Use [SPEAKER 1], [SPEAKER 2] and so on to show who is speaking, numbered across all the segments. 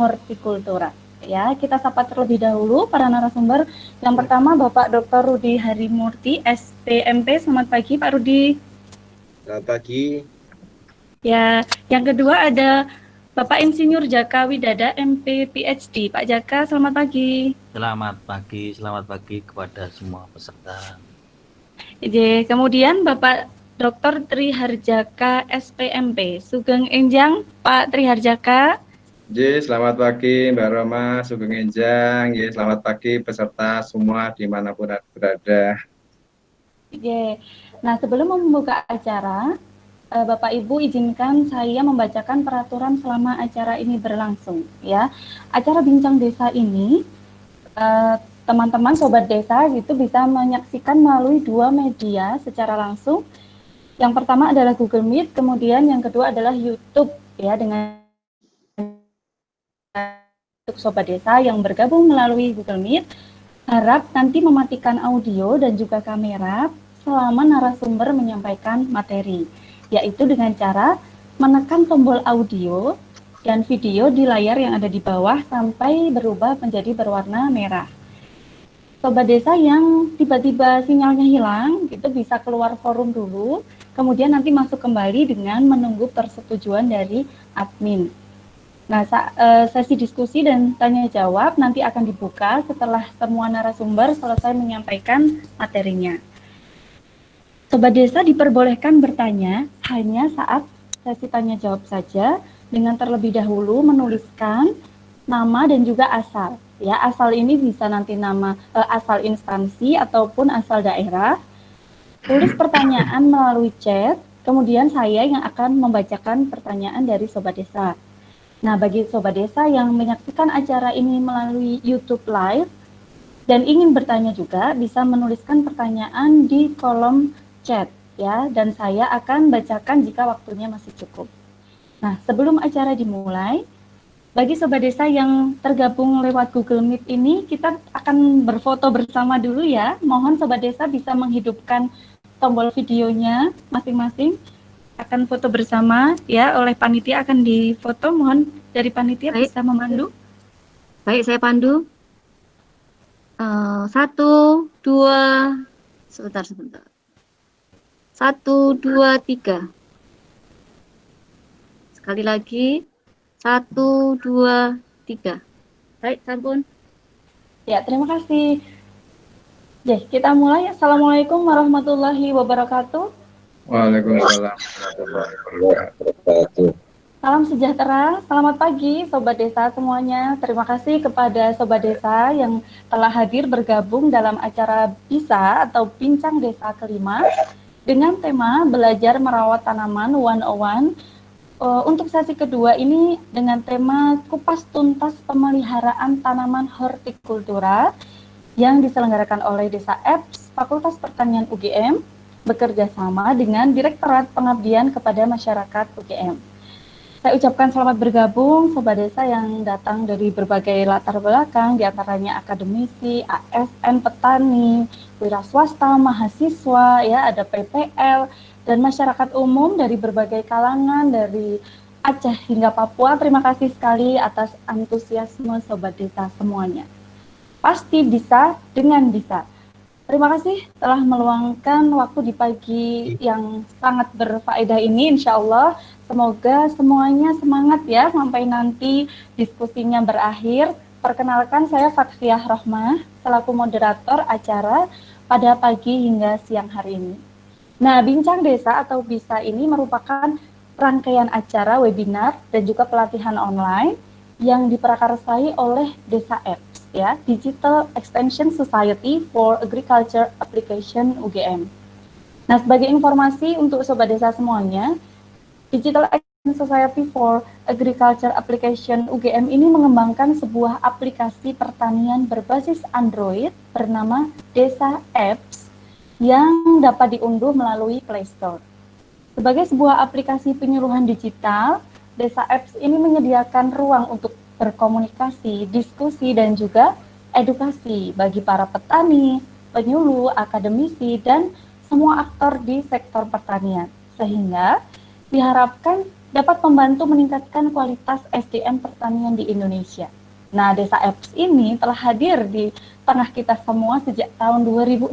[SPEAKER 1] Hortikultura. Ya, kita sapa terlebih dahulu para narasumber. Yang pertama Bapak Dr. Rudi Harimurti, SPMP. Selamat pagi Pak Rudi.
[SPEAKER 2] Selamat pagi.
[SPEAKER 1] Ya, yang kedua ada Bapak Insinyur Jaka Widada, MP PhD. Pak Jaka, selamat pagi.
[SPEAKER 3] Selamat pagi kepada semua peserta.
[SPEAKER 1] Kemudian Bapak Dr. Tri Harjaka, SPMP. Sugeng Enjang, Pak Tri Harjaka.
[SPEAKER 2] Selamat pagi Mbak Roma, Sugeng Enjang. Selamat pagi peserta semua dimanapun berada.
[SPEAKER 1] Nah, sebelum membuka acara, Bapak Ibu izinkan saya membacakan peraturan selama acara ini berlangsung. Ya, acara Bincang Desa ini teman-teman sobat desa itu bisa menyaksikan melalui dua media secara langsung. Yang pertama adalah Google Meet, kemudian yang kedua adalah YouTube ya, dengan untuk sobat desa yang bergabung melalui Google Meet harap nanti mematikan audio dan juga kamera selama narasumber menyampaikan materi, yaitu dengan cara menekan tombol audio dan video di layar yang ada di bawah sampai berubah menjadi berwarna merah. Sobat desa yang tiba-tiba sinyalnya hilang, itu bisa keluar forum dulu, kemudian nanti masuk kembali dengan menunggu persetujuan dari admin. Nah, sesi diskusi dan tanya jawab nanti akan dibuka setelah semua narasumber selesai menyampaikan materinya. Sobat desa diperbolehkan bertanya hanya saat sesi tanya jawab saja, dengan terlebih dahulu menuliskan nama dan juga asal. Ya, asal ini bisa nanti nama asal instansi ataupun asal daerah. Tulis pertanyaan melalui chat, kemudian saya yang akan membacakan pertanyaan dari sobat desa. Nah, bagi sobat desa yang menyaksikan acara ini melalui YouTube Live dan ingin bertanya juga, bisa menuliskan pertanyaan di kolom chat ya, dan saya akan bacakan jika waktunya masih cukup. Nah, sebelum acara dimulai, bagi sobat desa yang tergabung lewat Google Meet ini, kita akan berfoto bersama dulu ya. Mohon sobat desa bisa menghidupkan tombol videonya masing-masing. Akan foto bersama ya, oleh panitia akan difoto. Mohon dari panitia bisa memandu.
[SPEAKER 4] Baik, saya pandu. 1, 2, sebentar. 1, 2, 3. Sekali lagi. 1, 2, 3. Baik, sampun.
[SPEAKER 1] Ya, terima kasih. Kita mulai. Assalamualaikum warahmatullahi wabarakatuh.
[SPEAKER 2] Waalaikumsalam warahmatullahi wabarakatuh.
[SPEAKER 1] Salam sejahtera, selamat pagi Sobat Desa semuanya. Terima kasih kepada Sobat Desa yang telah hadir bergabung dalam acara BISA atau Bincang Desa kelima dengan tema Belajar Merawat Tanaman 101. Untuk sesi kedua ini dengan tema Kupas Tuntas Pemeliharaan Tanaman Hortikultura yang diselenggarakan oleh Desa Eps, Fakultas Pertanian UGM, bekerja sama dengan Direktorat Pengabdian kepada Masyarakat UGM. Saya ucapkan selamat bergabung Sobat Desa yang datang dari berbagai latar belakang, diantaranya akademisi, ASN, petani, wira swasta, mahasiswa, ya ada PPL, dan masyarakat umum dari berbagai kalangan, dari Aceh hingga Papua. Terima kasih sekali atas antusiasme Sobat Desa semuanya. Pasti bisa dengan bisa. Terima kasih telah meluangkan waktu di pagi yang sangat berfaedah ini, insya Allah. Semoga semuanya semangat ya sampai nanti diskusinya berakhir. Perkenalkan, saya Fathiyah Rohmah selaku moderator acara pada pagi hingga siang hari ini. Nah, Bincang Desa atau BISA ini merupakan rangkaian acara webinar dan juga pelatihan online yang diprakarsai oleh Desa Apps ya, Digital Extension Society for Agriculture Application UGM. Nah, sebagai informasi untuk Sobat Desa semuanya, Digital Extension Society for Agriculture Application UGM ini mengembangkan sebuah aplikasi pertanian berbasis Android bernama Desa Apps yang dapat diunduh melalui Play Store. Sebagai sebuah aplikasi penyuluhan digital, Desa Apps ini menyediakan ruang untuk berkomunikasi, diskusi, dan juga edukasi bagi para petani, penyuluh, akademisi, dan semua aktor di sektor pertanian. Sehingga diharapkan dapat membantu meningkatkan kualitas SDM pertanian di Indonesia. Nah, Desa Apps ini telah hadir di tengah kita semua sejak tahun 2016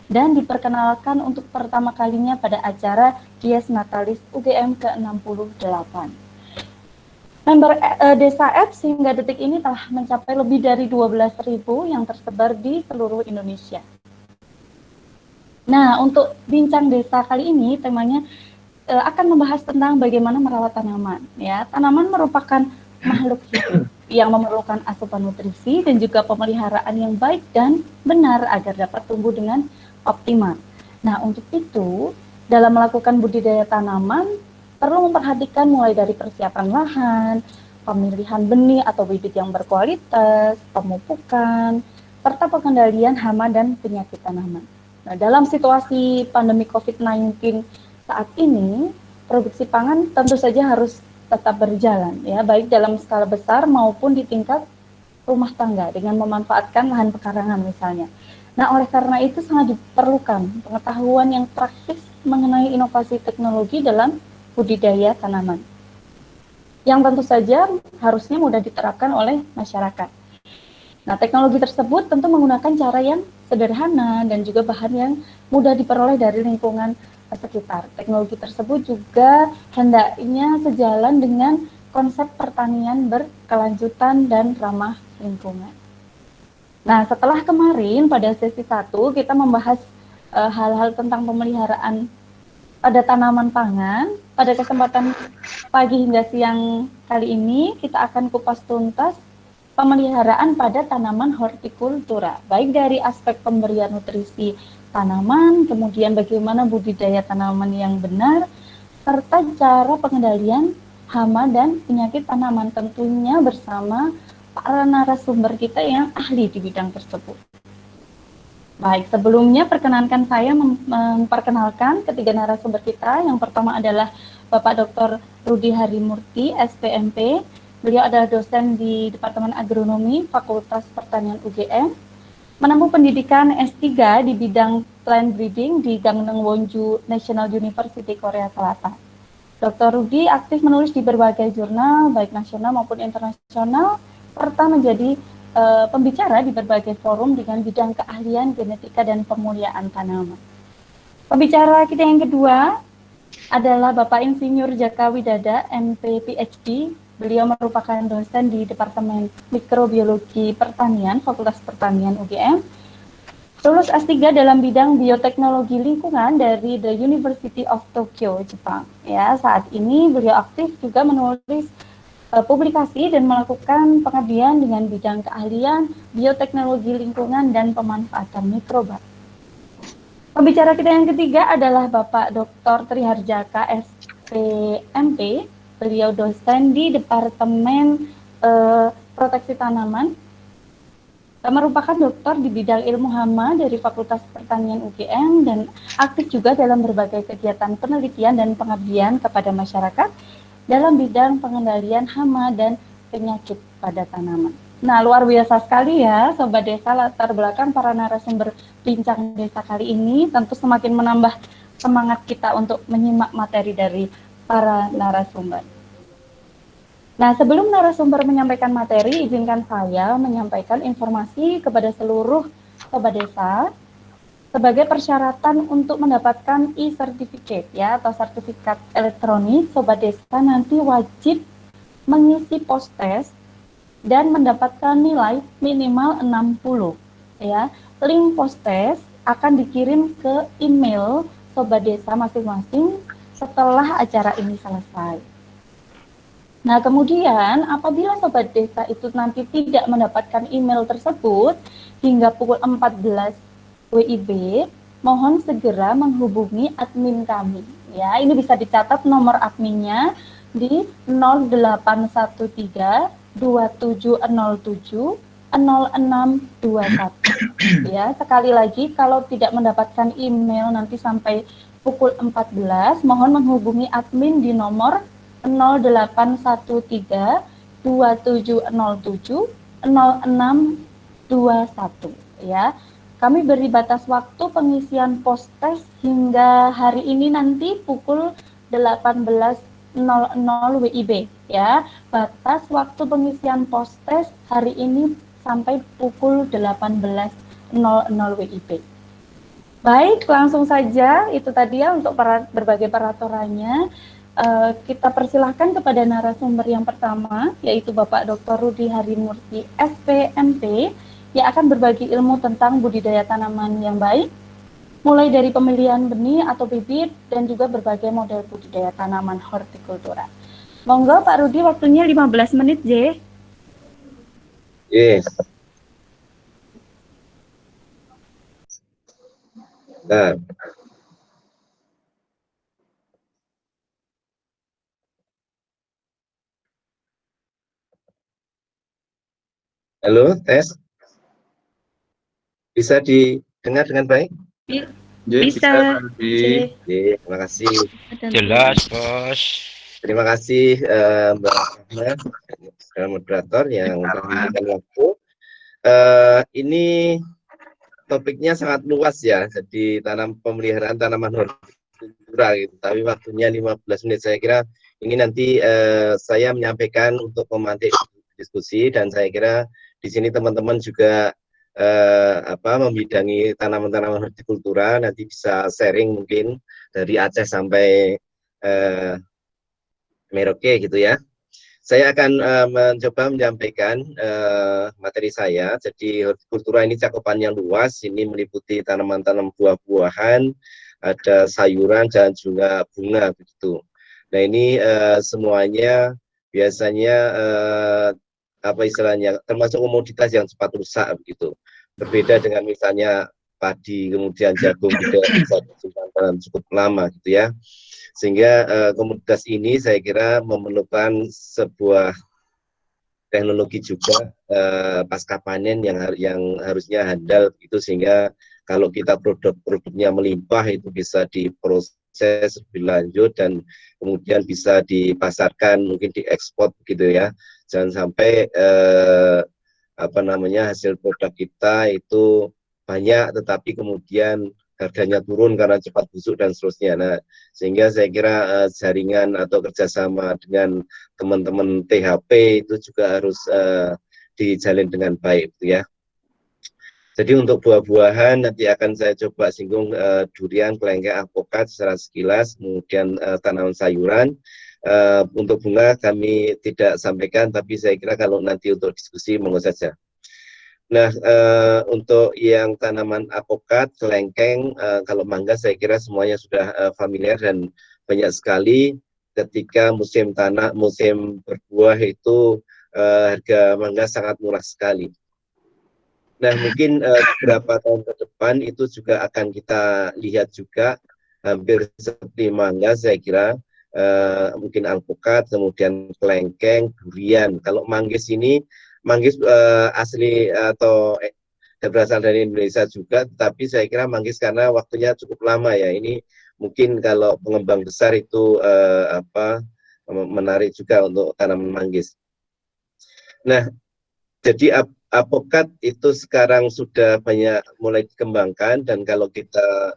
[SPEAKER 1] dan diperkenalkan untuk pertama kalinya pada acara Dies Natalis UGM ke-68. Member Desa Apps hingga detik ini telah mencapai lebih dari 12.000 yang tersebar di seluruh Indonesia. Nah, untuk bincang desa kali ini temanya akan membahas tentang bagaimana merawat tanaman. Ya, tanaman merupakan makhluk hidup yang memerlukan asupan nutrisi dan juga pemeliharaan yang baik dan benar agar dapat tumbuh dengan optimal. Nah, untuk itu, dalam melakukan budidaya tanaman, perlu memperhatikan mulai dari persiapan lahan, pemilihan benih atau bibit yang berkualitas, pemupukan, serta pengendalian hama dan penyakit tanaman. Nah, dalam situasi pandemi COVID-19 saat ini, produksi pangan tentu saja harus tetap berjalan, ya, baik dalam skala besar maupun di tingkat rumah tangga dengan memanfaatkan lahan pekarangan misalnya. Nah, oleh karena itu sangat diperlukan pengetahuan yang praktis mengenai inovasi teknologi dalam budidaya tanaman, yang tentu saja harusnya mudah diterapkan oleh masyarakat. Nah, teknologi tersebut tentu menggunakan cara yang sederhana dan juga bahan yang mudah diperoleh dari lingkungan sekitar. Teknologi tersebut juga hendaknya sejalan dengan konsep pertanian berkelanjutan dan ramah lingkungan. Nah, setelah kemarin pada sesi 1 kita membahas hal-hal tentang pemeliharaan pada tanaman pangan, pada kesempatan pagi hingga siang kali ini kita akan kupas tuntas pemeliharaan pada tanaman hortikultura, baik dari aspek pemberian nutrisi tanaman, kemudian bagaimana budidaya tanaman yang benar, serta cara pengendalian hama dan penyakit tanaman, tentunya bersama para narasumber kita yang ahli di bidang tersebut. Baik, sebelumnya perkenankan saya memperkenalkan ketiga narasumber kita. Yang pertama adalah Bapak Dr. Rudi Harimurti, SPMP. Beliau adalah dosen di Departemen Agronomi Fakultas Pertanian UGM. Menempuh pendidikan S3 di bidang plant breeding di Gangneung Wonju National University Korea Selatan. Dr. Rudi aktif menulis di berbagai jurnal, baik nasional maupun internasional, serta menjadi pembicara di berbagai forum dengan bidang keahlian genetika dan pemuliaan tanaman. Pembicara kita yang kedua adalah Bapak Insinyur Jaka Widada, MP PhD. Beliau merupakan dosen di Departemen Mikrobiologi Pertanian, Fakultas Pertanian UGM. Lulus S3 dalam bidang bioteknologi lingkungan dari The University of Tokyo, Jepang. Ya, saat ini beliau aktif juga menulis publikasi dan melakukan pengabdian dengan bidang keahlian bioteknologi lingkungan dan pemanfaatan mikroba. Pembicara kita yang ketiga adalah Bapak Dr. Triharjaka, SPMP. Beliau dosen di Departemen Proteksi Tanaman, merupakan doktor di bidang ilmu hama dari Fakultas Pertanian UGM dan aktif juga dalam berbagai kegiatan penelitian dan pengabdian kepada masyarakat dalam bidang pengendalian hama dan penyakit pada tanaman. Nah, luar biasa sekali ya Sobat Desa, latar belakang para narasumber bincang desa kali ini tentu semakin menambah semangat kita untuk menyimak materi dari para narasumber. Nah, sebelum narasumber menyampaikan materi, izinkan saya menyampaikan informasi kepada seluruh Sobat Desa sebagai persyaratan untuk mendapatkan e-certificate ya atau sertifikat elektronik. Sobat Desa nanti wajib mengisi post-test dan mendapatkan nilai minimal 60 ya. Link post-test akan dikirim ke email Sobat Desa masing-masing setelah acara ini selesai. Nah, kemudian apabila Sobat Desa itu nanti tidak mendapatkan email tersebut hingga pukul 14 WIB, mohon segera menghubungi admin kami. Ya, ini bisa dicatat nomor adminnya di 0813 2707 0621. Ya, sekali lagi kalau tidak mendapatkan email nanti sampai pukul 14, mohon menghubungi admin di nomor 0813 2707 0621 ya. Kami beri batas waktu pengisian post test hingga hari ini nanti pukul 18 WIB ya. Batas waktu pengisian post-test hari ini sampai pukul 18.00 WIB. Baik, langsung saja itu tadi ya untuk berbagai peraturannya. Kita persilahkan kepada narasumber yang pertama, yaitu Bapak Dr. Rudi Harimurti, SPMP, yang akan berbagi ilmu tentang budidaya tanaman yang baik, mulai dari pemilihan benih atau bibit, dan juga berbagai model budidaya tanaman hortikultura. Monggo Pak Rudi, waktunya 15 menit, J.
[SPEAKER 5] Yes. Nah, halo, tes. Bisa didengar dengan baik?
[SPEAKER 1] Bisa,
[SPEAKER 2] Pak Rudi.
[SPEAKER 5] Oke, terima kasih.
[SPEAKER 6] Jelas, Bos.
[SPEAKER 5] Terima kasih Mbak Rahma, moderator yang telah memberikan waktu. Ini topiknya sangat luas ya, jadi pemeliharaan tanaman hortikultura gitu. Tapi waktunya 15 menit, saya kira ini nanti saya menyampaikan untuk memantik diskusi, dan saya kira di sini teman-teman juga membidangi tanaman-tanaman hortikultura, nanti bisa sharing mungkin dari Aceh sampai Merauke gitu ya. Saya akan mencoba menyampaikan materi saya. Jadi hortikultura ini cakupannya luas, ini meliputi tanaman-tanaman buah-buahan, ada sayuran dan juga bunga begitu. Nah ini semuanya biasanya termasuk komoditas yang cepat rusak begitu. Berbeda dengan misalnya padi, kemudian jagung tidak bisa disimpan cukup lama gitu ya. Sehingga komoditas ini saya kira memerlukan sebuah teknologi juga pasca panen yang harusnya handal itu, sehingga kalau kita produknya melimpah itu bisa diproses lebih lanjut dan kemudian bisa dipasarkan, mungkin diekspor begitu ya. Jangan sampai hasil produk kita itu banyak tetapi kemudian harganya turun karena cepat busuk dan seterusnya. Nah, sehingga saya kira jaringan atau kerjasama dengan teman-teman THP itu juga harus dijalin dengan baik, gitu ya. Jadi untuk buah-buahan nanti akan saya coba singgung durian, kelengkeng, alpukat secara sekilas, kemudian tanaman sayuran. Untuk bunga kami tidak sampaikan, tapi saya kira kalau nanti untuk diskusi monggo saja. Nah, untuk yang tanaman alpukat, kelengkeng, kalau mangga saya kira semuanya sudah familiar dan banyak sekali ketika musim berbuah itu harga mangga sangat murah sekali. Nah, mungkin beberapa tahun ke depan itu juga akan kita lihat juga hampir seperti mangga, saya kira mungkin alpukat, kemudian kelengkeng, durian. Kalau manggis ini manggis asli atau berasal dari Indonesia juga, tapi saya kira manggis karena waktunya cukup lama ya. Ini mungkin kalau pengembang besar itu menarik juga untuk tanaman manggis. Nah, jadi alpukat itu sekarang sudah banyak mulai dikembangkan, dan kalau kita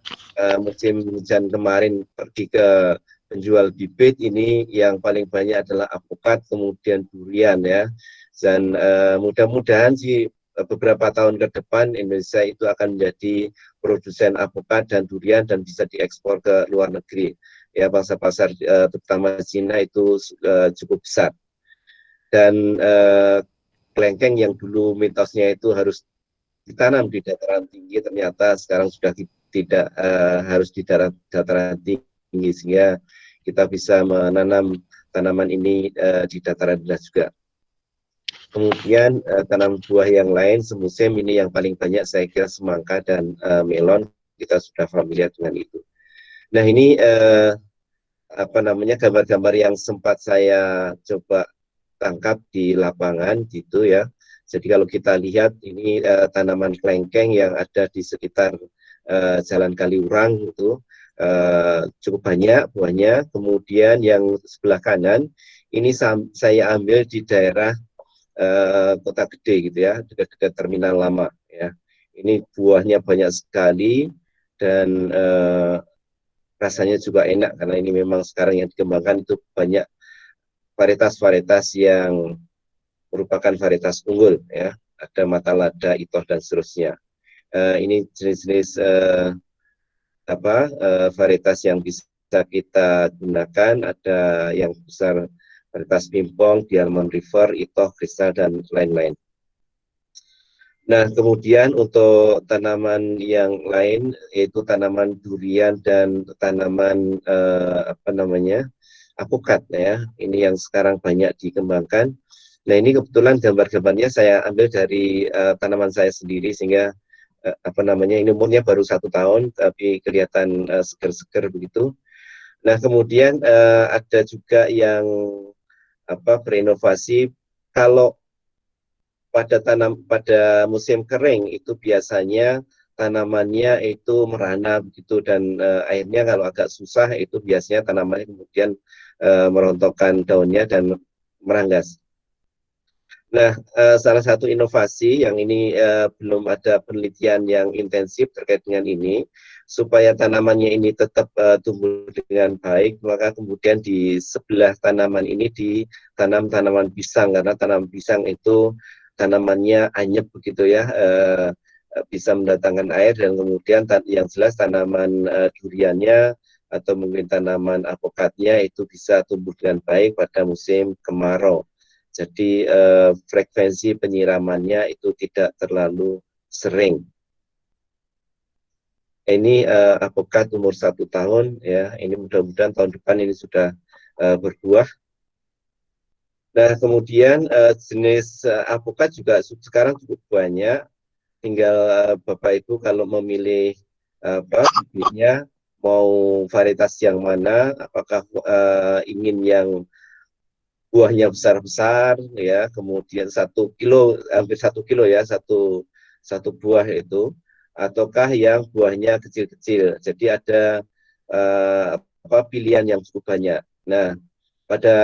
[SPEAKER 5] musim hujan kemarin pergi ke penjual bibit, ini yang paling banyak adalah alpukat, kemudian durian ya. Dan mudah-mudahan sih beberapa tahun ke depan Indonesia itu akan menjadi produsen alpukat dan durian dan bisa diekspor ke luar negeri. Ya, pasar-pasar terutama Cina itu cukup besar. Dan kelengkeng yang dulu mitosnya itu harus ditanam di dataran tinggi, ternyata sekarang sudah tidak harus di dataran tinggi, sehingga kita bisa menanam tanaman ini di dataran rendah juga. Kemudian tanaman buah yang lain semusim ini yang paling banyak saya kira semangka dan melon, kita sudah familiar dengan itu. Nah ini gambar-gambar yang sempat saya coba tangkap di lapangan gitu ya. Jadi kalau kita lihat ini tanaman kelengkeng yang ada di sekitar Jalan Kaliurang itu cukup banyak buahnya. Kemudian yang sebelah kanan ini saya ambil di daerah Kota Gede gitu ya, dekat-dekat terminal lama ya. Ini buahnya banyak sekali dan rasanya juga enak karena ini memang sekarang yang dikembangkan itu banyak varietas-varietas yang merupakan varietas unggul ya. Ada mata lada, itoh dan seterusnya. Ini jenis-jenis varietas yang bisa kita gunakan. Ada yang besar varietas pimpong, diamond river, itoh, kristal dan lain-lain. Nah, kemudian untuk tanaman yang lain yaitu tanaman durian dan tanaman apokat ya. Ini yang sekarang banyak dikembangkan. Nah, ini kebetulan gambar-gambarnya saya ambil dari tanaman saya sendiri sehingga ini umurnya baru 1 tahun tapi kelihatan seger-seger begitu. Nah, kemudian ada juga yang berinovasi. Kalau pada musim kering itu biasanya tanamannya itu merana begitu dan akhirnya kalau agak susah itu biasanya tanamannya kemudian merontokkan daunnya dan meranggas. Nah, salah satu inovasi yang ini belum ada penelitian yang intensif terkait dengan ini, supaya tanamannya ini tetap tumbuh dengan baik, maka kemudian di sebelah tanaman ini ditanam tanaman pisang, karena tanaman pisang itu tanamannya anyep begitu ya, bisa mendatangkan air, dan kemudian yang jelas tanaman duriannya atau mungkin tanaman apokatnya itu bisa tumbuh dengan baik pada musim kemarau. Jadi frekuensi penyiramannya itu tidak terlalu sering. Ini apokat umur 1 tahun ya. Ini mudah-mudahan tahun depan ini sudah berbuah. Nah, kemudian jenis apokat juga sekarang cukup banyak. Tinggal Bapak Ibu kalau memilih bibitnya mau varietas yang mana, apakah ingin yang buahnya besar-besar ya, kemudian 1 kilo, hampir 1 kilo ya, satu buah itu, ataukah yang buahnya kecil-kecil. Jadi ada pilihan yang cukup banyak. Nah, pada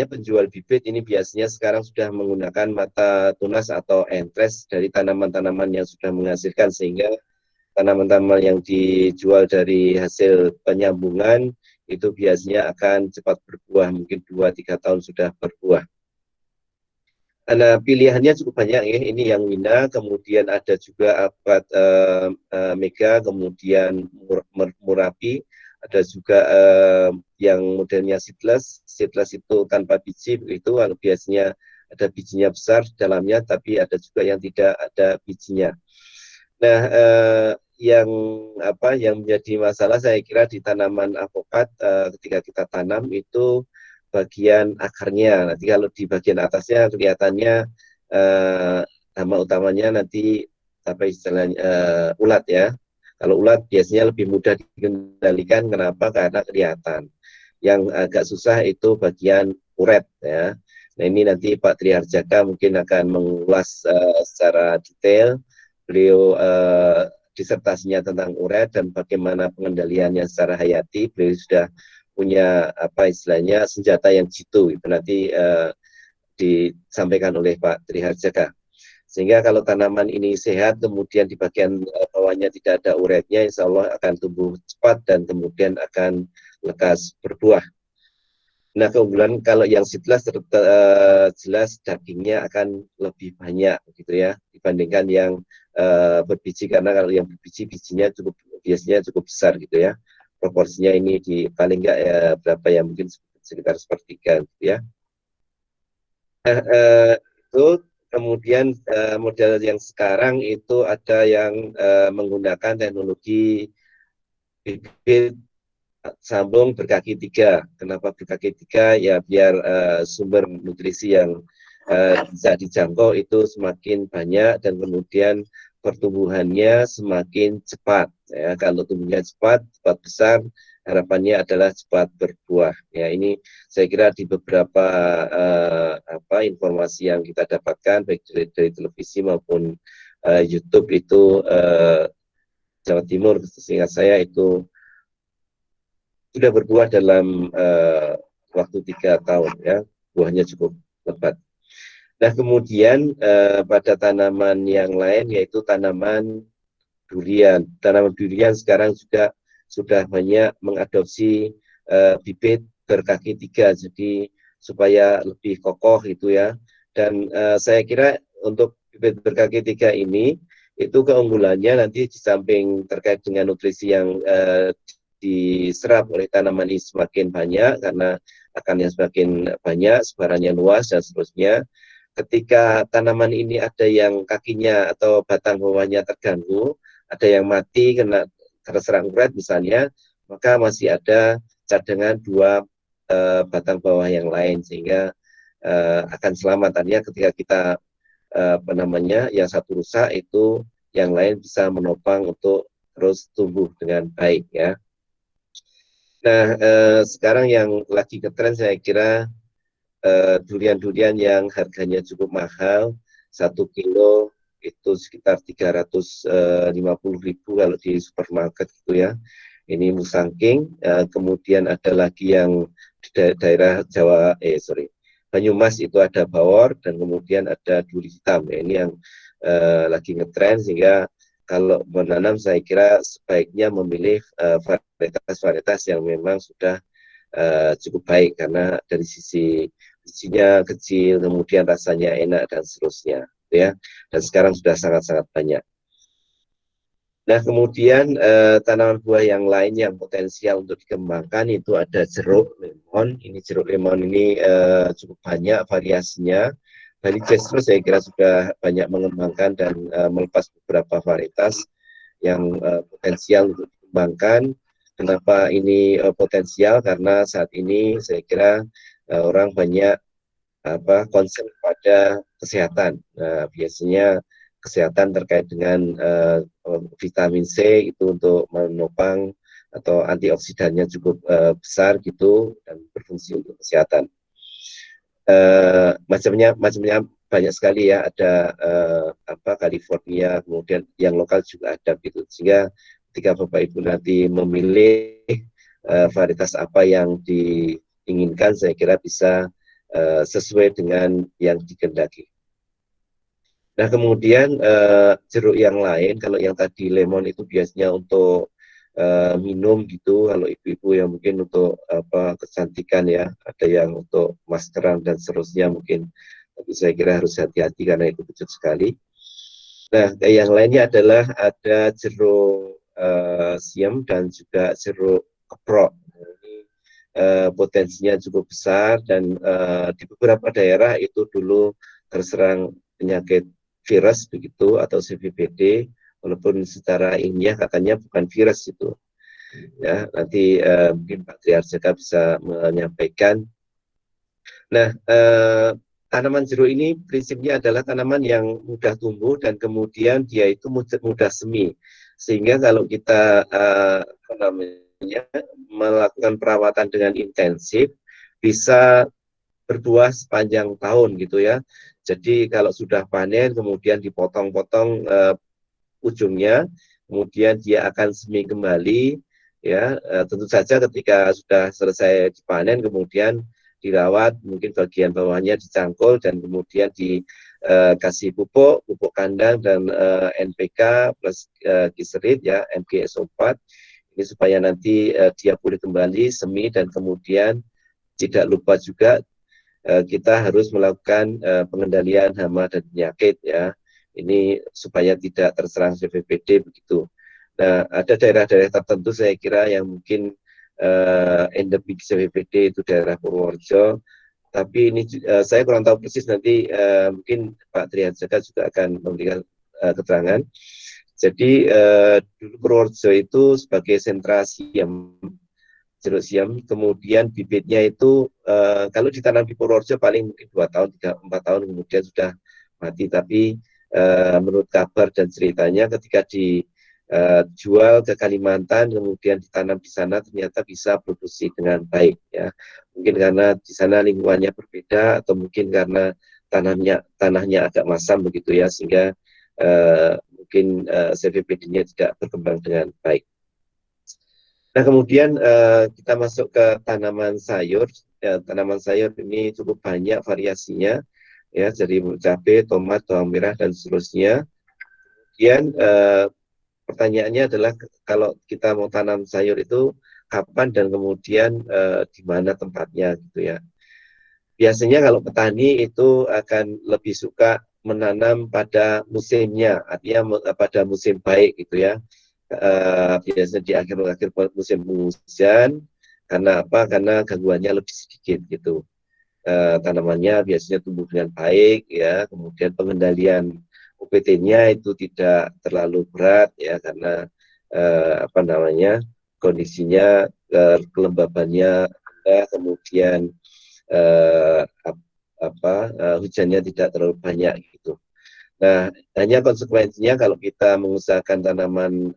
[SPEAKER 5] penjual bibit ini biasanya sekarang sudah menggunakan mata tunas atau entres dari tanaman-tanaman yang sudah menghasilkan, sehingga tanaman-tanaman yang dijual dari hasil penyambungan itu biasanya akan cepat berbuah, mungkin 2-3 tahun sudah berbuah. Nah, pilihannya cukup banyak ya. Ini yang Wina, kemudian ada juga apokat Mega, kemudian Murapi, ada juga yang modelnya seedless. Seedless itu tanpa biji begitu, kalau biasanya ada bijinya besar di dalamnya, tapi ada juga yang tidak ada bijinya. Nah, yang menjadi masalah saya kira di tanaman apokat ketika kita tanam itu bagian akarnya. Nanti kalau di bagian atasnya kelihatannya nama utamanya nanti istilahnya ulat ya. Kalau ulat biasanya lebih mudah dikendalikan. Kenapa? Karena kelihatan. Yang agak susah itu bagian uret ya. Nah, ini nanti Pak Triharjaka mungkin akan mengulas secara detail. Beliau disertasinya tentang uret dan bagaimana pengendaliannya secara hayati. Beliau sudah punya istilahnya senjata yang jitu. Itu nanti disampaikan oleh Pak Triharjaka. Sehingga kalau tanaman ini sehat, kemudian di bagian bawahnya tidak ada uretnya, insya Allah akan tumbuh cepat dan kemudian akan lekas berbuah. Nah, keunggulan kalau yang seedless jelas dagingnya akan lebih banyak gitu ya dibandingkan yang berbiji, karena kalau yang berbiji bijinya biasanya cukup besar gitu ya. Proporsinya ini paling enggak ya berapa ya, mungkin sekitar 1/3 gitu ya. Itu kemudian model yang sekarang itu ada yang menggunakan teknologi bibit sambung berkaki 3. Kenapa berkaki 3? Ya biar sumber nutrisi yang bisa dijangkau itu semakin banyak dan kemudian pertumbuhannya semakin cepat. Ya, kalau tumbuhnya cepat besar, harapannya adalah cepat berbuah. Ya, ini saya kira di beberapa informasi yang kita dapatkan baik dari televisi maupun YouTube itu Jawa Timur, seingat saya itu sudah berbuah dalam waktu 3 tahun ya, buahnya cukup lebat. Nah, kemudian pada tanaman yang lain yaitu tanaman durian. Tanaman durian sekarang juga sudah banyak mengadopsi bibit berkaki 3, jadi supaya lebih kokoh itu ya. Dan saya kira untuk bibit berkaki 3 ini itu keunggulannya nanti di samping terkait dengan nutrisi yang diserap oleh tanaman ini semakin banyak karena akarnya semakin banyak, sebarannya luas dan seterusnya. Ketika tanaman ini ada yang kakinya atau batang bawahnya terganggu, ada yang mati kena terserang kuret misalnya, maka masih ada cadangan 2 batang bawah yang lain, sehingga akan selamat. Artinya ketika kita yang satu rusak, itu yang lain bisa menopang untuk terus tumbuh dengan baik ya. Nah, sekarang yang lagi ngetren saya kira durian-durian yang harganya cukup mahal, 1 kilo itu sekitar 350.000 kalau di supermarket gitu ya. Ini Musangking, kemudian ada lagi yang di daerah Banyumas itu ada bawor, dan kemudian ada duri hitam. Ya, ini yang lagi ngetren, sehingga kalau menanam saya kira sebaiknya memilih varietas-varietas yang memang sudah cukup baik, karena dari sisi bijinya kecil, kemudian rasanya enak dan seterusnya, ya. Dan sekarang sudah sangat-sangat banyak. Nah, kemudian tanaman buah yang lain yang potensial untuk dikembangkan itu ada jeruk lemon. Ini jeruk lemon ini cukup banyak variasinya. Bali Jestro saya kira sudah banyak mengembangkan dan melepas beberapa varietas yang potensial untuk dikembangkan. Kenapa ini potensial? Karena saat ini saya kira orang banyak concern pada kesehatan. Nah, biasanya kesehatan terkait dengan vitamin C itu untuk menopang atau antioksidannya cukup besar gitu dan berfungsi untuk kesehatan. Macamnya banyak sekali ya, ada California, kemudian yang lokal juga ada gitu, sehingga ketika Bapak Ibu nanti memilih varietas apa yang diinginkan, saya kira bisa sesuai dengan yang dikehendaki. Nah, kemudian jeruk yang lain, kalau yang tadi lemon itu biasanya untuk minum gitu, kalau ibu-ibu yang mungkin untuk kecantikan ya, ada yang untuk maskeran dan seterusnya mungkin, tapi saya kira harus hati-hati karena itu kecut sekali. Nah, yang lainnya adalah ada jeruk siam dan juga jeruk keprok. Ini potensinya cukup besar, dan di beberapa daerah itu dulu terserang penyakit virus begitu atau CVBD, walaupun secara ilmiah katanya bukan virus itu. Ya, nanti mungkin Pak Triarjaka bisa menyampaikan. Nah, tanaman jeruk ini prinsipnya adalah tanaman yang mudah tumbuh dan kemudian dia itu mudah semi. Sehingga kalau kita melakukan perawatan dengan intensif, bisa berbuah sepanjang tahun gitu ya. Jadi kalau sudah panen kemudian dipotong-potong ujungnya, kemudian dia akan semi kembali ya. Tentu saja ketika sudah selesai dipanen kemudian dirawat, mungkin bagian bawahnya dicangkul dan kemudian dikasih pupuk kandang dan NPK plus glycerin ya, MgSO4, ini supaya nanti dia pulih kembali semi, dan kemudian tidak lupa juga kita harus melakukan pengendalian hama dan penyakit ya. Ini supaya tidak terserang CVBD begitu. Nah, ada daerah-daerah tertentu saya kira yang mungkin endemik CVBD itu daerah Purworejo. Tapi ini saya kurang tahu persis, nanti mungkin Pak Triarjaka juga akan memberikan keterangan. Jadi dulu Purworejo itu sebagai sentra siam, jeruk siam, kemudian bibitnya itu kalau ditanam di Purworejo paling mungkin 2 tahun, 3-4 tahun kemudian sudah mati. Tapi menurut kabar dan ceritanya ketika dijual ke Kalimantan kemudian ditanam di sana ternyata bisa produksi dengan baik ya. Mungkin karena di sana lingkungannya berbeda, atau mungkin karena tanahnya agak masam begitu ya, sehingga mungkin CVBD-nya tidak berkembang dengan baik. Nah, kemudian kita masuk ke tanaman sayur. Ya, tanaman sayur ini cukup banyak variasinya, ya, jadi cabai, tomat, bawang merah dan seterusnya. Kemudian pertanyaannya adalah kalau kita mau tanam sayur itu kapan dan kemudian di mana tempatnya gitu ya. Biasanya kalau petani itu akan lebih suka menanam pada musimnya, artinya pada musim baik gitu ya. Biasanya di akhir-akhir musim penghujan, karena apa? Karena gangguannya lebih sedikit gitu. Tanamannya biasanya tumbuh dengan baik ya, kemudian pengendalian UPT-nya itu tidak terlalu berat ya, karena apa namanya, kondisinya kelembabannya rendah, kemudian hujannya tidak terlalu banyak gitu. Nah, hanya konsekuensinya kalau kita mengusahakan tanaman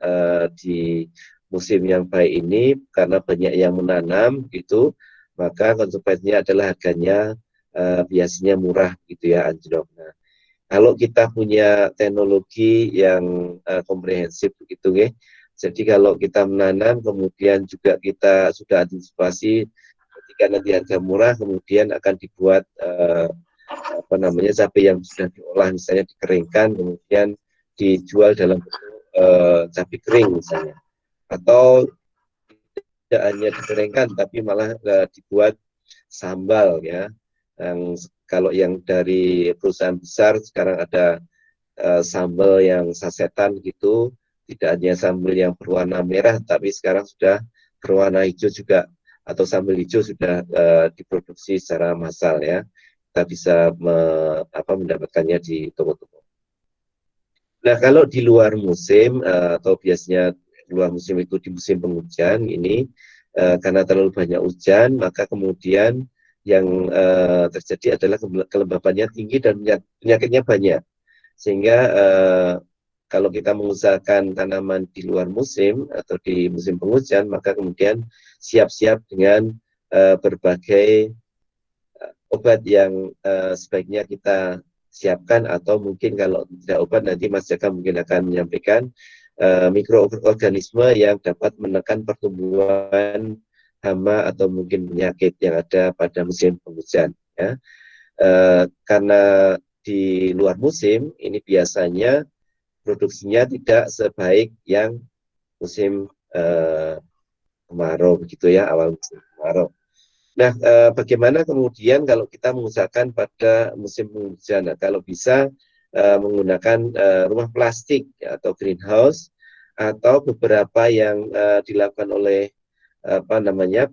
[SPEAKER 5] di musim yang baik ini karena banyak yang menanam gitu, maka konsekuensinya adalah harganya biasanya murah gitu ya, anjlok. Nah, kalau kita punya teknologi yang komprehensif begitu ya, jadi kalau kita menanam kemudian juga kita sudah antisipasi ketika nanti harga murah, kemudian akan dibuat apa namanya, cabai yang sudah diolah misalnya dikeringkan kemudian dijual dalam bentuk cabai kering misalnya, atau tidak hanya dikeringkan tapi malah dibuat sambal ya, yang kalau yang dari perusahaan besar sekarang ada sambal yang sasetan gitu, tidak hanya sambal yang berwarna merah tapi sekarang sudah berwarna hijau juga, atau sambal hijau sudah diproduksi secara massal ya, kita bisa mendapatkannya di toko-toko. Nah, kalau di luar musim atau biasanya luar musim itu di musim penghujan ini, karena terlalu banyak hujan, maka kemudian yang terjadi adalah kelembabannya tinggi dan penyakitnya banyak. Sehingga kalau kita mengusahakan tanaman di luar musim atau di musim penghujan, maka kemudian siap-siap dengan berbagai obat yang sebaiknya kita siapkan, atau mungkin kalau tidak obat nanti Mas Jaka mungkin akan menyampaikan mikroorganisme yang dapat menekan pertumbuhan hama atau mungkin penyakit yang ada pada musim penghujan ya. Karena di luar musim ini biasanya produksinya tidak sebaik yang musim kemarau begitu ya, awal musim kemarau. Nah, bagaimana kemudian kalau kita mengusahakan pada musim penghujan? Nah, kalau bisa menggunakan rumah plastik ya, atau greenhouse, atau beberapa yang dilakukan oleh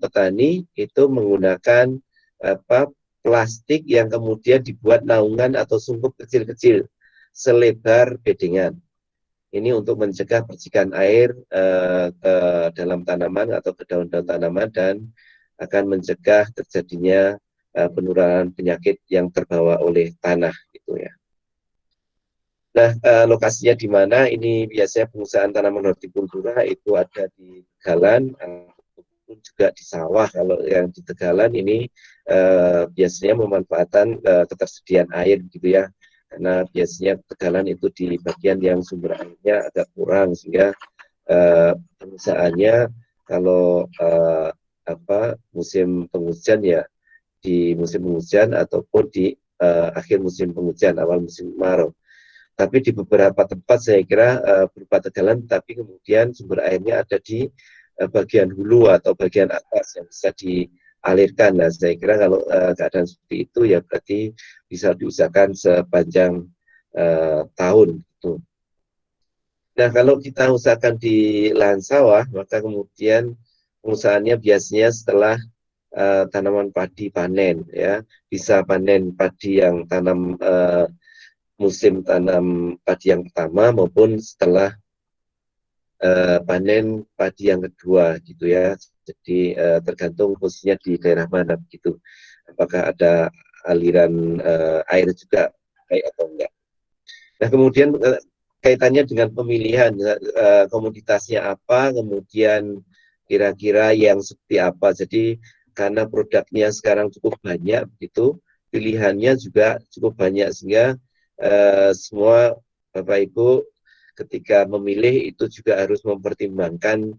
[SPEAKER 5] petani itu menggunakan plastik yang kemudian dibuat naungan atau sungkup kecil-kecil selebar bedengan. Ini untuk mencegah percikan air ke dalam tanaman atau ke daun-daun tanaman, dan akan mencegah terjadinya penularan penyakit yang terbawa oleh tanah gitu ya. Nah, lokasinya di mana? Ini biasanya pengusahaan tanaman hortikultura itu ada di Tegalan, ataupun juga di sawah. Kalau yang di Tegalan ini biasanya memanfaatkan ketersediaan air gitu ya, karena biasanya Tegalan itu di bagian yang sumber airnya agak kurang, sehingga pengusahaannya kalau musim penghujan ya di musim penghujan, ataupun di akhir musim penghujan awal musim kemarau. Tapi di beberapa tempat saya kira berupa Tegalan, tapi kemudian sumber airnya ada di bagian hulu atau bagian atas yang bisa dialirkan. Nah, saya kira kalau keadaan seperti itu ya berarti bisa diusahakan sepanjang tahun gitu. Nah, kalau kita usahakan di lahan sawah, maka kemudian pengusahaannya biasanya setelah tanaman padi panen ya, bisa panen padi yang tanam musim tanam padi yang pertama, maupun setelah panen padi yang kedua gitu ya. Jadi tergantung posisinya di daerah mana begitu, apakah ada aliran air juga baik atau enggak. Nah, kemudian kaitannya dengan pemilihan komoditasnya apa, kemudian kira-kira yang seperti apa. Jadi karena produknya sekarang cukup banyak begitu, pilihannya juga cukup banyak, sehingga semua Bapak Ibu ketika memilih itu juga harus mempertimbangkan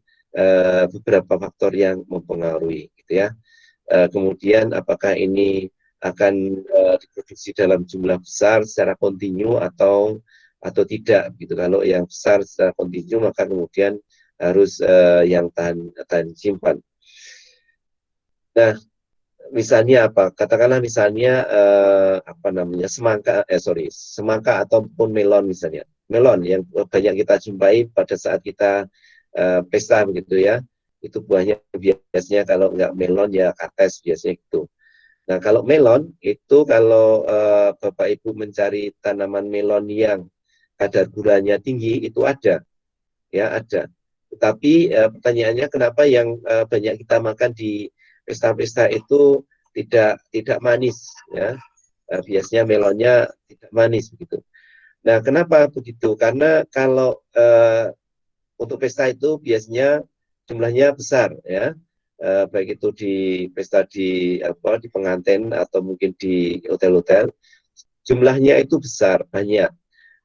[SPEAKER 5] beberapa faktor yang mempengaruhi gitu ya. Kemudian apakah ini akan diproduksi dalam jumlah besar secara kontinu, atau atau tidak gitu. Kalau yang besar secara kontinu maka kemudian harus yang tahan simpan. Nah, misalnya apa? Katakanlah misalnya apa namanya semangka ataupun melon misalnya. Melon yang banyak kita jumpai pada saat kita pesta begitu ya. Itu buahnya biasanya kalau nggak melon ya kates biasanya gitu. Nah, kalau melon itu kalau Bapak Ibu mencari tanaman melon yang kadar gulanya tinggi itu ada, ya ada. Tetapi pertanyaannya kenapa yang banyak kita makan di pesta-pesta itu tidak manis, ya? Biasanya melonnya tidak manis begitu. Nah, kenapa begitu? Karena kalau untuk pesta itu biasanya jumlahnya besar, ya. Baik itu di pesta di pengantin atau mungkin di hotel-hotel, jumlahnya itu besar, banyak.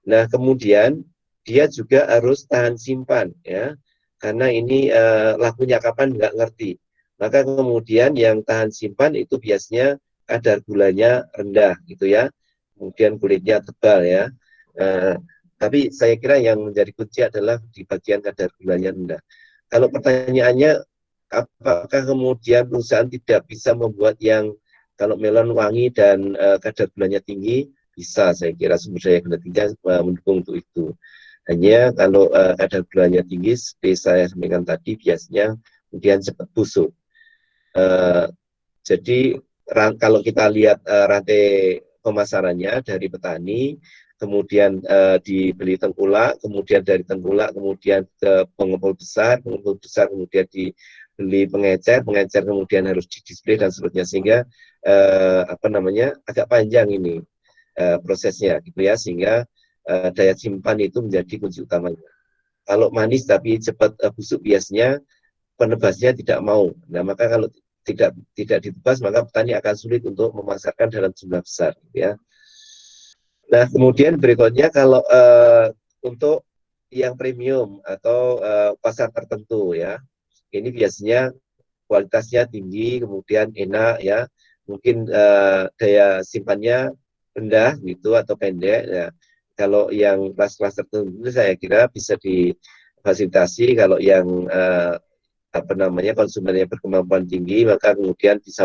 [SPEAKER 5] Nah, kemudian dia juga harus tahan simpan, ya, karena ini lakunya kapan nggak ngerti. Maka kemudian yang tahan simpan itu biasanya kadar gulanya rendah, gitu ya. Kemudian kulitnya tebal, ya. Tapi saya kira yang menjadi kunci adalah di bagian kadar gulanya rendah. Kalau pertanyaannya, apakah kemudian perusahaan tidak bisa membuat yang kalau melon wangi dan kadar gulanya tinggi? Bisa, saya kira sumber daya gula tinggi mendukung untuk itu. Hanya kalau kadar gulanya tinggi, seperti saya sampaikan tadi, biasanya kemudian cepat busuk. Jadi kalau kita lihat rantai pemasarannya dari petani, kemudian dibeli tengkulak, kemudian dari tengkulak kemudian ke pengepul besar kemudian dibeli pengecer kemudian harus didisplay dan seterusnya, sehingga agak panjang ini prosesnya gitu ya, sehingga daya simpan itu menjadi kunci utamanya. Kalau manis tapi cepat busuk biasanya penebasnya tidak mau. Nah, maka kalau tidak ditebas maka petani akan sulit untuk memasarkan dalam jumlah besar gitu ya. Nah, kemudian berikutnya kalau untuk yang premium atau pasar tertentu ya, ini biasanya kualitasnya tinggi, kemudian enak ya, mungkin daya simpannya rendah gitu atau pendek ya. Kalau yang kelas-kelas tertentu saya kira bisa difasilitasi. Kalau yang konsumennya berkemampuan tinggi maka kemudian bisa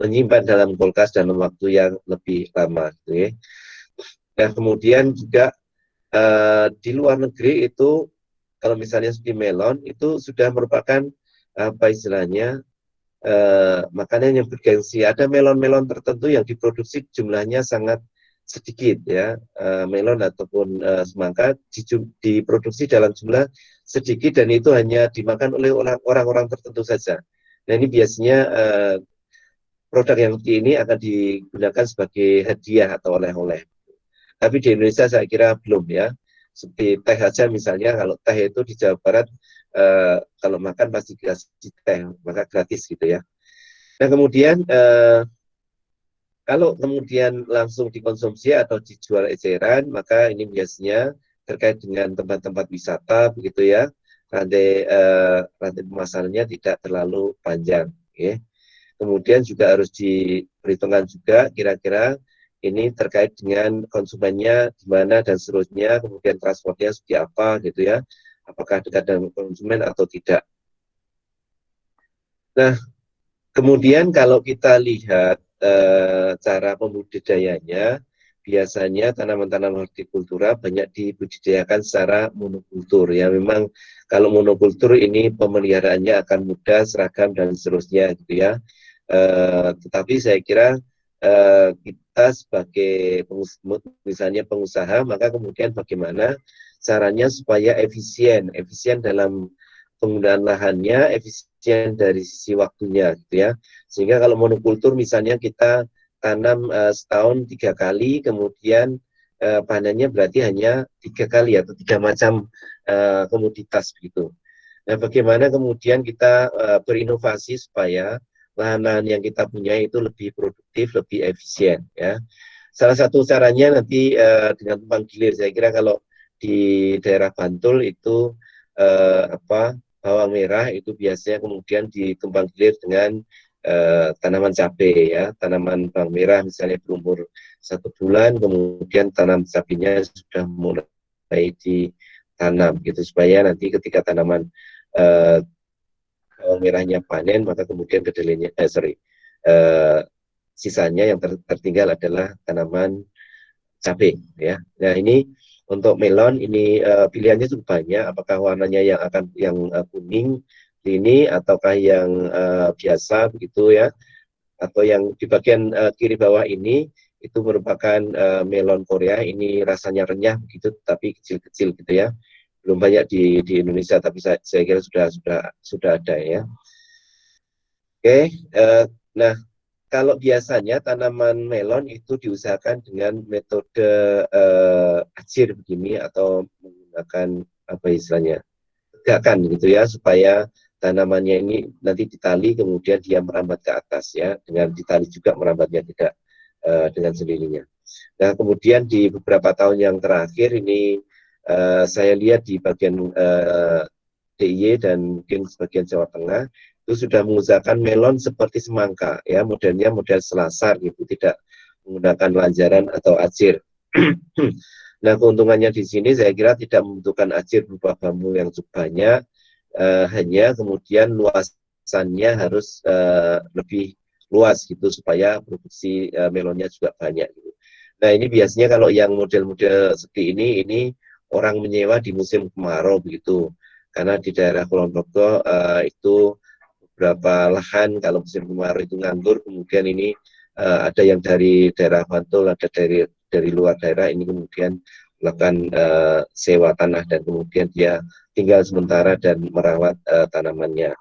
[SPEAKER 5] menyimpan dalam kulkas dalam waktu yang lebih lama gitu ya. Nah, kemudian juga di luar negeri itu kalau misalnya seperti melon itu sudah merupakan apa istilahnya makanan yang bergengsi. Ada melon-melon tertentu yang diproduksi jumlahnya sangat sedikit ya, melon ataupun semangka diproduksi dalam jumlah sedikit dan itu hanya dimakan oleh orang-orang tertentu saja. Nah, ini biasanya produk yang seperti ini akan digunakan sebagai hadiah atau oleh-oleh. Tapi di Indonesia saya kira belum ya. Seperti teh saja misalnya, kalau teh itu di Jawa Barat kalau makan pasti dikasih teh, maka gratis gitu ya. Nah, kemudian kalau kemudian langsung dikonsumsi atau dijual eceran, maka ini biasanya terkait dengan tempat-tempat wisata begitu ya. Rantai pemasarannya tidak terlalu panjang. Okay. Kemudian juga harus diperhitungkan juga kira-kira ini terkait dengan konsumennya di mana dan seterusnya, kemudian transportnya seperti apa gitu ya. Apakah dekat dengan konsumen atau tidak. Nah, kemudian kalau kita lihat cara pembudidayanya, biasanya tanaman-tanaman hortikultura banyak dibudidayakan secara monokultur. Ya, memang kalau monokultur ini pemeliharaannya akan mudah, seragam dan seterusnya gitu ya. Tetapi saya kira kita sebagai misalnya pengusaha, maka kemudian bagaimana caranya supaya efisien dalam penggunaan lahannya, efisien dari sisi waktunya gitu ya. Sehingga kalau monokultur misalnya kita tanam setahun 3 kali, kemudian panennya berarti hanya 3 kali atau 3 macam komoditas begitu. Nah, bagaimana kemudian kita berinovasi supaya lahan-lahan yang kita punya itu lebih produktif, lebih efisien ya. Salah satu caranya nanti dengan tumpang gilir. Saya kira kalau di daerah Bantul itu bawang merah itu biasanya kemudian ditumpang gilir dengan tanaman cabai ya, tanaman bawang merah misalnya berumur 1 bulan, kemudian tanam cabainya sudah mulai ditanam gitu, supaya nanti ketika tanaman bawang merahnya panen, maka kemudian kedelainya sisanya yang tertinggal adalah tanaman cabai ya. Nah ini untuk melon ini pilihannya cukup banyak, apakah warnanya yang kuning ini ataukah yang biasa begitu ya, atau yang di bagian kiri bawah ini itu merupakan melon Korea. Ini rasanya renyah begitu tapi kecil-kecil gitu ya, belum banyak di Indonesia, tapi saya kira sudah ada ya. Oke, nah kalau biasanya tanaman melon itu diusahakan dengan metode ajir begini, atau menggunakan apa istilahnya, tegakan gitu ya, supaya tanamannya ini nanti ditali kemudian dia merambat ke atas ya, dengan ditali juga merambatnya, tidak dengan sendirinya. Nah kemudian di beberapa tahun yang terakhir ini saya lihat di bagian DIY dan mungkin sebagian Jawa Tengah itu sudah mengusahakan melon seperti semangka ya, modelnya model selasar gitu, tidak menggunakan lanjaran atau ajir. Nah keuntungannya di sini saya kira tidak membutuhkan ajir berupa bambu yang cukup banyak, hanya kemudian luasannya harus lebih luas gitu, supaya produksi melonnya juga banyak gitu. Nah ini biasanya kalau yang model-model seperti ini orang menyewa di musim kemarau begitu, karena di daerah Kulon Progo itu beberapa lahan kalau musim kemarau itu nganggur, kemudian ini ada yang dari daerah Bantul, ada dari luar daerah, ini kemudian melakukan sewa tanah dan kemudian dia tinggal sementara dan merawat tanamannya.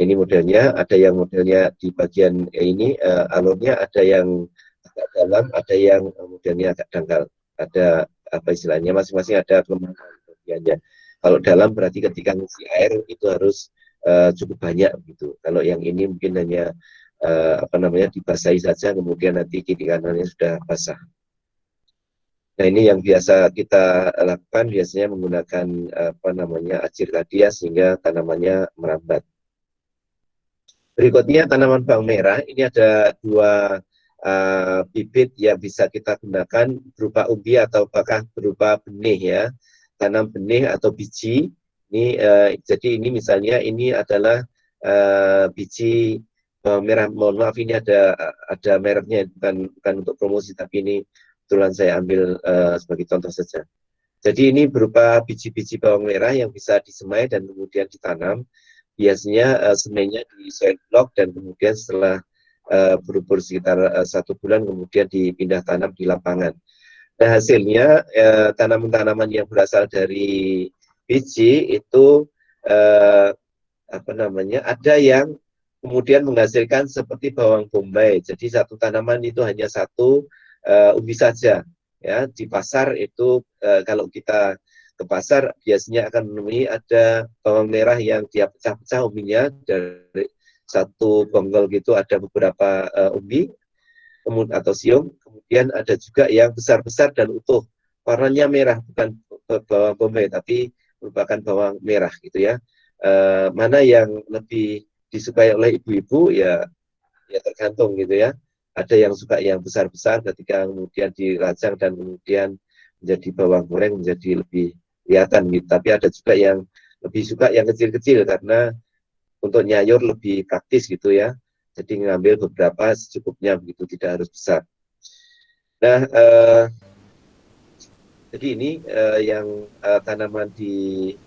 [SPEAKER 5] Ini modelnya, ada yang modelnya di bagian ini alurnya ada yang agak dalam, ada yang modelnya agak dangkal, ada apa istilahnya, masing-masing ada kelemahan bagiannya. Kalau dalam berarti ketika ngisi air itu harus cukup banyak gitu. Kalau yang ini mungkin hanya apa namanya, dibasahi saja, kemudian nanti kiri kanannya sudah basah. Nah ini yang biasa kita lakukan, biasanya menggunakan apa namanya, ajir tadi ya, sehingga tanamannya merambat. Berikutnya tanaman bawang merah, ini ada 2 bibit yang bisa kita gunakan, berupa umbi atau bahkan berupa benih ya, tanam benih atau biji. Ini jadi ini misalnya ini adalah biji bawang merah. Mohon maaf ini ada mereknya, bukan untuk promosi, tapi ini kebetulan saya ambil sebagai contoh saja. Jadi ini berupa biji-biji bawang merah yang bisa disemai dan kemudian ditanam. Biasanya semainya di soil block dan kemudian setelah berumur sekitar 1 bulan kemudian dipindah tanam di lapangan. Nah hasilnya tanaman-tanaman yang berasal dari biji itu apa namanya, ada yang kemudian menghasilkan seperti bawang bombay. Jadi satu tanaman itu hanya 1 umbi saja ya. Di pasar itu kalau kita ke pasar biasanya akan menemui ada bawang merah yang dia pecah-pecah umbinya, dari 1 bonggol gitu ada beberapa umbi atau siung. Kemudian ada juga yang besar-besar dan utuh, warnanya merah, bukan bawang bombay tapi merupakan bawang merah gitu ya. Mana yang lebih disukai oleh ibu-ibu ya tergantung gitu ya. Ada yang suka yang besar-besar ketika kemudian dirajang dan kemudian menjadi bawang goreng menjadi lebih kelihatan gitu. Tapi ada juga yang lebih suka yang kecil-kecil karena untuk nyayur lebih praktis gitu ya. Jadi ngambil beberapa secukupnya begitu, tidak harus besar. Nah, jadi ini yang tanaman di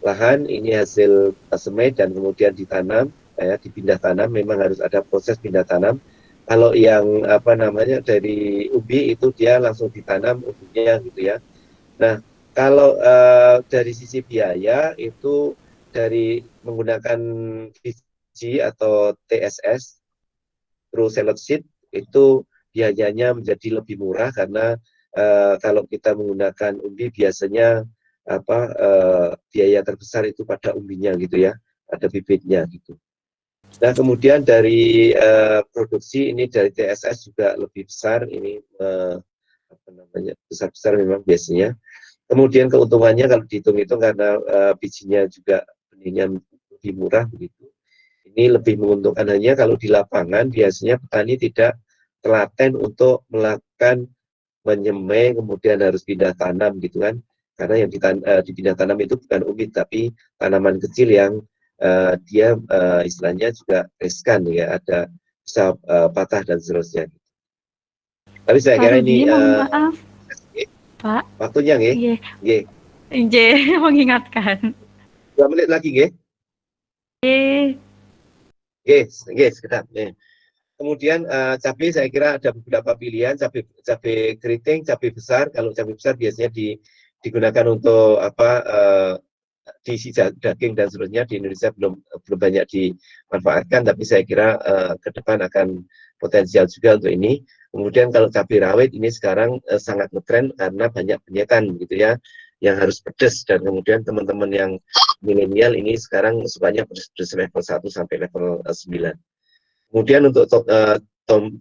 [SPEAKER 5] lahan ini hasil semai dan kemudian ditanam ya, dipindah tanam. Memang harus ada proses pindah tanam. Kalau yang apa namanya dari umbi itu dia langsung ditanam umbinya gitu ya. Nah kalau dari sisi biaya itu dari menggunakan biji atau TSS, true salad seed, itu biayanya menjadi lebih murah karena kalau kita menggunakan umbi biasanya apa biaya terbesar itu pada umbinya gitu ya, ada bibitnya gitu. Nah kemudian dari produksi ini dari TSS juga lebih besar, ini apa namanya, besar-besar memang biasanya. Kemudian keuntungannya kalau dihitung-hitung karena bijinya juga benihnya lebih murah begitu, Ini lebih menguntungkan, hanya kalau di lapangan biasanya petani tidak telaten untuk melakukan menyemai kemudian harus pindah tanam gitu kan, karena yang dipindah tanam itu bukan umit tapi tanaman kecil yang dia istilahnya juga riskan ya, ada bisa patah dan seterusnya. Tapi saya
[SPEAKER 1] Pak
[SPEAKER 5] kira
[SPEAKER 1] Rudi,
[SPEAKER 5] ini
[SPEAKER 1] mohon maaf, Pak.
[SPEAKER 5] waktunya nggih.
[SPEAKER 1] Iya,
[SPEAKER 5] Nggih.
[SPEAKER 1] Nggih, mengingatkan.
[SPEAKER 5] 2 menit lagi nggih. Nggih, sekedap. Kemudian cabai saya kira ada beberapa pilihan, cabai keriting, cabai besar. Kalau cabai besar biasanya digunakan untuk diisi daging dan seterusnya. Di Indonesia belum banyak dimanfaatkan, tapi saya kira ke depan akan potensial juga untuk ini. Kemudian kalau cabai rawit ini sekarang sangat ngetren karena banyak penyetan gitu ya, yang harus pedas, dan kemudian teman-teman yang milenial ini sekarang sukanya pedas level 1 sampai level 9. Kemudian untuk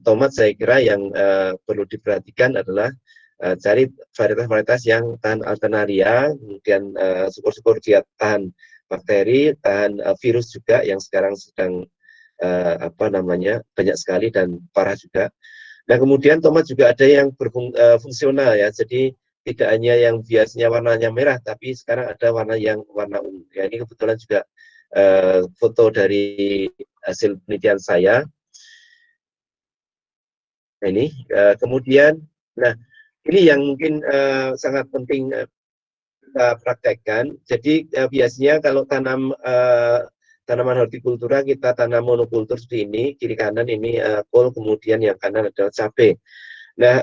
[SPEAKER 5] tomat saya kira yang perlu diperhatikan adalah cari varietas-varietas yang tahan alternaria, kemudian syukur-syukur dia tahan bakteri, tahan virus juga yang sekarang sedang banyak sekali dan parah juga. Nah kemudian tomat juga ada yang berfungsional ya, jadi tidak hanya yang biasanya warnanya merah, tapi sekarang ada warna yang warna ungu. Ya, ini kebetulan juga foto dari hasil penelitian saya. Nah, ini kemudian, nah ini yang mungkin sangat penting kita praktekkan. Jadi biasanya kalau tanaman hortikultura kita tanam monokultur seperti ini, kiri kanan ini kol, kemudian yang kanan adalah cabai. Nah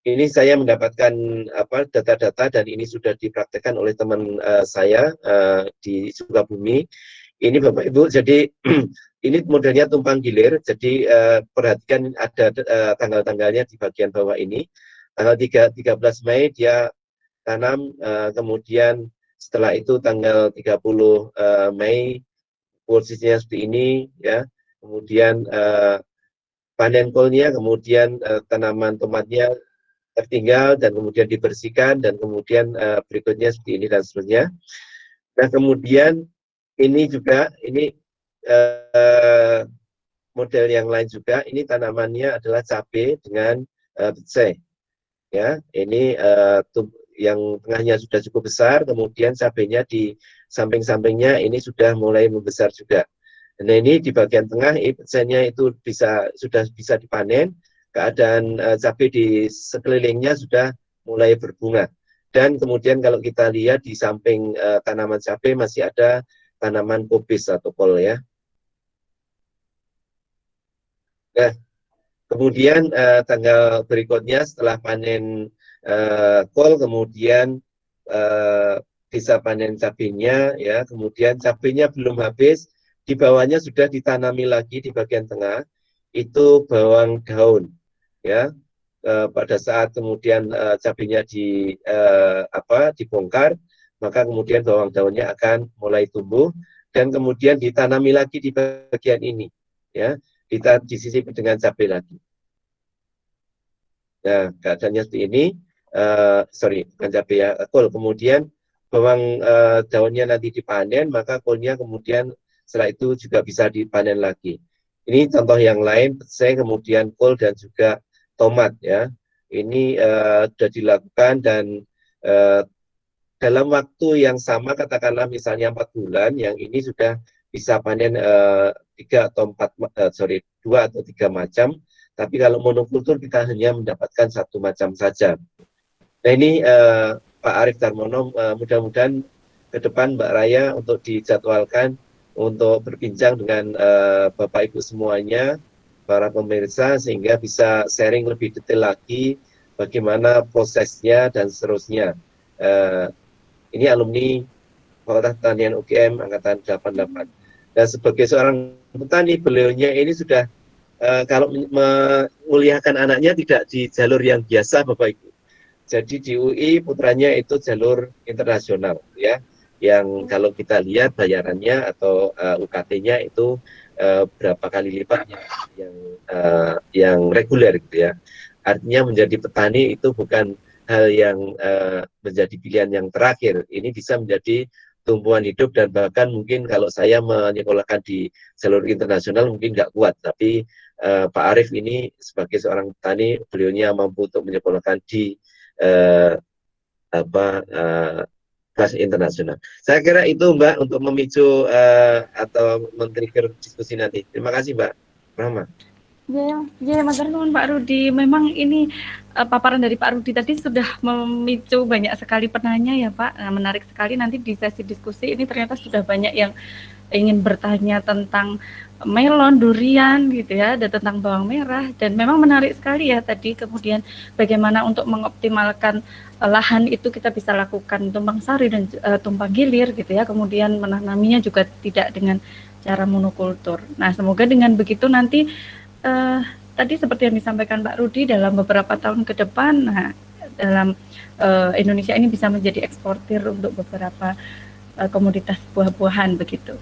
[SPEAKER 5] ini saya mendapatkan data-data dan ini sudah dipraktekkan oleh teman saya di Sukabumi. Ini Bapak Ibu, jadi ini modelnya tumpang gilir, jadi perhatikan ada tanggal-tanggalnya di bagian bawah ini. Tanggal 13 Mei dia tanam, kemudian setelah itu tanggal 30 Mei posisinya seperti ini ya, kemudian panen kolnya, kemudian tanaman tomatnya tertinggal dan kemudian dibersihkan, dan kemudian berikutnya seperti ini dan seterusnya. Nah kemudian ini juga model yang lain juga, ini tanamannya adalah cabai dengan peceh ya, ini yang tengahnya sudah cukup besar, kemudian cabainya di samping-sampingnya ini sudah mulai membesar juga. Nah ini di bagian tengah pecehnya itu sudah bisa dipanen, keadaan cabai di sekelilingnya sudah mulai berbunga. Dan kemudian kalau kita lihat di samping tanaman cabai masih ada tanaman kubis atau kol ya. Nah, kemudian tanggal berikutnya setelah panen kol, kemudian bisa panen cabainya ya, kemudian cabainya belum habis, di bawahnya sudah ditanami lagi di bagian tengah itu bawang daun ya. Pada saat kemudian cabainya dibongkar, maka kemudian bawang daunnya akan mulai tumbuh dan kemudian ditanami lagi di bagian ini ya, kita disisip dengan cabai lagi. Nah keadaannya seperti ini, bukan cabai ya, kol. Kemudian bawang daunnya nanti dipanen, maka kolnya kemudian setelah itu juga bisa dipanen lagi. Ini contoh yang lain, peceh, kemudian kol dan juga tomat ya. Ini sudah dilakukan dan dalam waktu yang sama, katakanlah misalnya 4 bulan, yang ini sudah bisa panen 2 atau 3 macam. Tapi kalau monokultur kita hanya mendapatkan 1 macam saja. Nah ini Pak Arief Darmono, mudah-mudahan ke depan Mbak Raya untuk dijadwalkan untuk berbincang dengan Bapak Ibu semuanya, para pemirsa, sehingga bisa sharing lebih detail lagi bagaimana prosesnya dan seterusnya. Ini alumni Fakultas Pertanian UGM Angkatan 88. Dan sebagai seorang petani, beliaunya ini sudah kalau menguliahkan anaknya tidak di jalur yang biasa Bapak Ibu. Jadi di UI putranya itu jalur internasional ya, yang kalau kita lihat bayarannya atau UKT-nya itu berapa kali lipat yang reguler gitu ya. Artinya menjadi petani itu bukan hal yang menjadi pilihan yang terakhir. Ini bisa menjadi tumbuhan hidup, dan bahkan mungkin kalau saya menyekolahkan di jalur internasional mungkin nggak kuat, tapi Pak Arief ini sebagai seorang petani, beliaunya mampu untuk menyekolahkan di kelas internasional. Saya kira itu Mbak untuk memicu atau men-trigger diskusi nanti. Terima kasih Mbak Rahma.
[SPEAKER 1] Ya, matur nuwun Pak Rudi. Memang ini paparan dari Pak Rudi tadi sudah memicu banyak sekali penanya ya Pak. Nah, menarik sekali nanti di sesi diskusi ini ternyata sudah banyak yang ingin bertanya tentang melon, durian gitu ya, dan tentang bawang merah, dan memang menarik sekali ya tadi. Kemudian bagaimana untuk mengoptimalkan lahan itu kita bisa lakukan tumpang sari dan tumpang gilir gitu ya. Kemudian menanaminya juga tidak dengan cara monokultur. Nah, semoga dengan begitu nanti tadi seperti yang disampaikan Pak Rudi, dalam beberapa tahun ke depan, nah, dalam Indonesia ini bisa menjadi eksportir untuk beberapa komoditas buah-buahan begitu.